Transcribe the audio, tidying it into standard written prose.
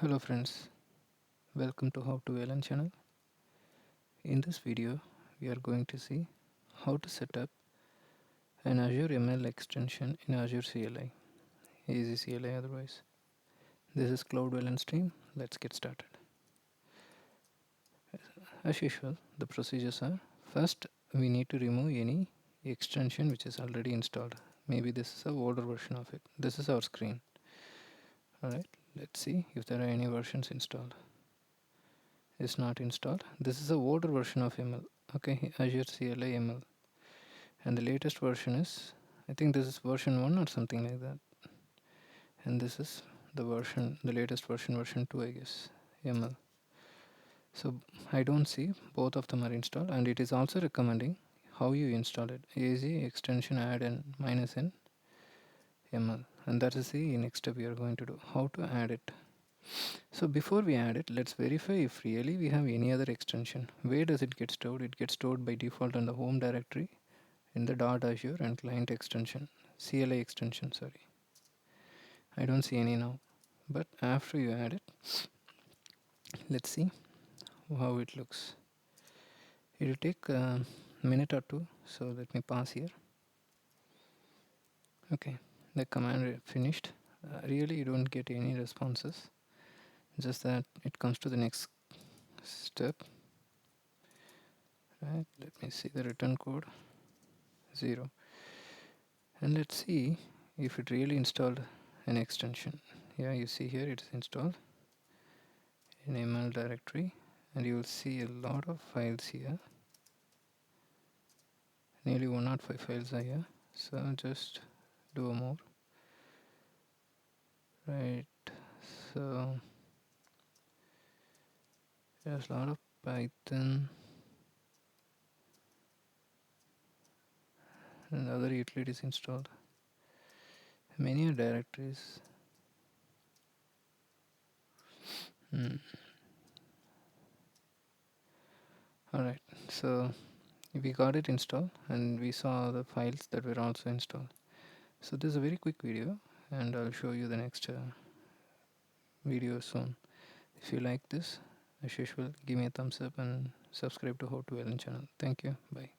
Hello friends, welcome to How to LN channel. In this video, we are going to see how to set up an Azure ML extension in Azure CLI, easy CLI otherwise. This is Cloud LN stream. Let's get started. As usual, the procedures are first we need to remove any extension which is already installed. Maybe this is a older version of it. This is our screen. Alright, let's see if there are any versions installed. It's not installed. This is a older version of ML. Okay, Azure CLI ML. And the latest version is, I think this is version 1 or something like that, and this is the latest version 2, I guess, ML. So I don't see both of them are installed, and it is also recommending how you install it. Az extension add and minus n ML, and that is the next step we are going to do, how to add it. So before we add it, let's verify if really we have any other extension. Where does it get stored? It gets stored by default in the home directory in the .azure and client extension, CLI extension, sorry. I don't see any now, but after you add it, let's see how it looks. It will take a minute or two, so let me pause here. Okay, the command finished. Really, you don't get any responses, just that it comes to the next step. Right, let me see the return code 0, and let's see if it really installed an extension. Yeah, you see here it's installed in ML directory, and you will see a lot of files here. Nearly 105 files are here, so just do more. Right, so there's a lot of Python and other utilities installed. Many are directories. Alright, so we got it installed and we saw the files that were also installed. So this is a very quick video, and I'll show you the next video soon. If you like this, as usual, give me a thumbs up and subscribe to How to LN channel. Thank you. Bye.